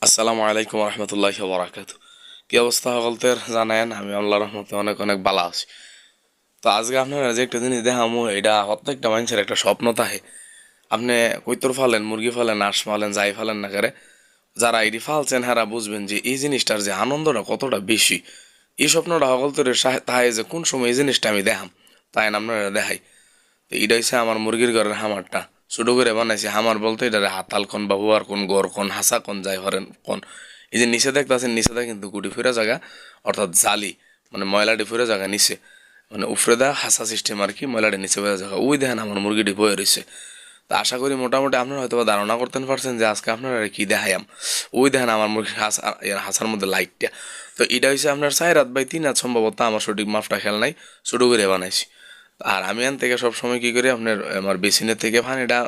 আসসালামু আলাইকুম রহমতুল্লাহি বারাকাতু। কি অবস্থা সকলদের জানেন? আমি আল্লাহর রহমতে অনেক অনেক ভালো আছি। তো আজকে আপনারা যে একটা জিনিস দেখামু, এটা প্রত্যেকটা মানুষের একটা স্বপ্ন থাকে। আপনি কৈতর ফালেন, মুরগি ফালেন, হাঁস ফালেন, যাই ফালেন না করে, যারা এটি ফালছেন হারা বুঝবেন যে এই জিনিসটার যে আনন্দটা কতটা বেশি। এই স্বপ্নটা সকলদের তাই যে কোন সময় এই জিনিসটা আমি দেখাম, তাই আপনারা দেখাই। তো এটা হচ্ছে আমার মুরগির ঘরের হামারটা। ছোটো করে বানাইছি। হামার বলতে এটা হাতাল কোন বা হুয়ার কোন গড় কোন হাসা কোন যাই হরেন কোন। এই যে নিচে দেখতেছেন, নিচেটা কিন্তু গুটি ফিরা জায়গা, অর্থাৎ জালি, মানে ময়লাটি ফিরা জায়গা নিচে, মানে উফরে দা হাসা সিস্টেম আর কি, ময়লাটি নিচে ফিরা জায়গা। ওই দেখেন আমার মুরগিটি বয়ে রয়েছে। তো আশা করি মোটামুটি আপনারা হয়তো ধারণা করতে পারছেন যে আজকে আপনারা কি দেখাইম। ওই দেখেন আমার মুরগির হাসার মধ্যে লাইটটা। তো এটা হচ্ছে আপনার 4 রাত বাই 3 রাত, সম্ভবত আমার সঠিক মাপটা খেয়াল নাই, ছোটো করে বানাইছি। আর আমি আন থেকে সবসময় কি করি, আপনার আমার বেসিনের থেকে পানিটা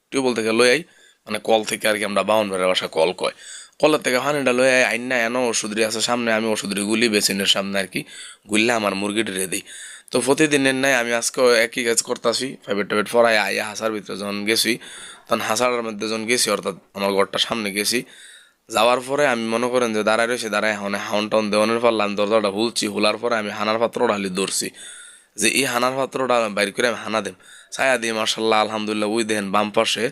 টিউবওয়েল থেকে লই আই, মানে কল থেকে আর কি, আমরা বাউন বেড়ার বাসা কল কয়। কলের থেকে পানিটা লই আই, আইন না এনো ওষুধরি আছে সামনে, আমি ওষুধরি গুলি বেসিনের সামনে আর কি, গুললে আমার মুরগিটি দিই। তো প্রতিদিনের নাই আমি আজকে একই কাজ করতেছি। প্রাইভেট টাইভেট পড়াই আইয়া হাসার ভিতরে যখন গেছি, তখন হাসার মধ্যে যখন গেছি, অর্থাৎ আমার ঘরটার সামনে গেছি, যাওয়ার পরে আমি মনে করেন যে দাঁড়ায় রয়েছে, দাঁড়ায় এখন হাউন টাউন দেওয়ানের পারলাম, আমি দরজাটা হুলছি, হুলার পরে আমি হানার পাত্রটা হালি ধরছি, যে এই হানার পাত্রটা বাইর করে আমি হানা দেম। ছায়া দিয়ে মার্শাল্লাহ আলহামদুলিল্লাহ, ওই দেখেন বাম পাশে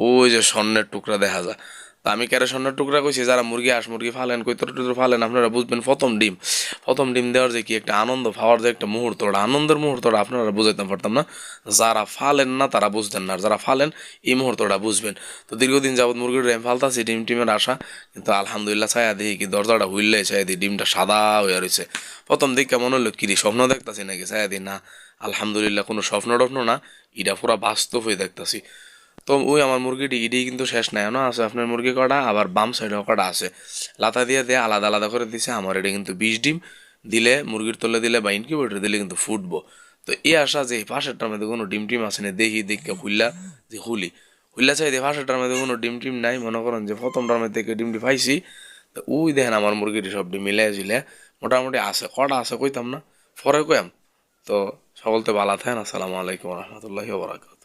ওই যে স্বর্ণের টুকরা দেখা যায়। তা আমি কেন স্বর্ণের টুকরা কইছি, যারা মুরগি হাঁস মুরগি ফালেন, কৈতর টুতর ফালেন, আপনারা বুঝবেন প্রথম ডিম দেওয়ার যে কি একটা আনন্দ, পাওয়ার যে একটা মুহূর্তটা, আনন্দের মুহূর্তটা আপনারা বুঝাইতে পারতাম না। যারা ফালেন না তারা বুঝতেন না, আর যারা ফালেন এই মুহূর্তটা বুঝবেন। তো দীর্ঘদিন যাবত মুরগির ডিম ফালতাছি, টিমের আশা, কিন্তু আলহামদুলিল্লাহ ছায়া দেখি কি দরজাটা হুইললে ছায়া দিই ডিমটা সাদা হয়ে রয়েছে। প্রথম দিক কেমন হলো, কি স্বপ্ন দেখতাছি নাকি, ছায়া দিই না, আলহামদুলিল্লাহ কোনো স্বপ্ন টপ্ন না, এটা পুরা বাস্তব হয়ে দেখতাছি। তো ওই আমার মুরগিটি ইডি কিন্তু শেষ নাই, না আছে আপনার মুরগি কটা, আবার বাম সাইডেও কটা আছে, লাতা দিয়ে দিয়ে আলাদা আলাদা করে দিছে। আমার এটা কিন্তু 20 ডিম দিলে, মুরগির তলে দিলে বা ইনকিউবেটর দিলে কিন্তু ফুটবো। তো এই আশা যে পাশেরটার মধ্যে কোনো ডিম টিম আছে না, দেখি দেখে হুইল্লা, যে হুইল্লা চাই দিয়ে পাশেরটার মধ্যে কোনো ডিম টিম নাই, মনে করেন যে প্রথমটার মধ্যে থেকে ডিমটি পাইছি। তো ওই দেখেন আমার মুরগিটি সব ডিম মিলাই ঝিলে মোটামুটি আছে, কটা আছে কইতাম না, পরে কয়াম। তো সকলতে ভালো থাকেন। আসসালামু আলাইকুম রহমতুল্লাহি ওয়া বারাকাতুহু।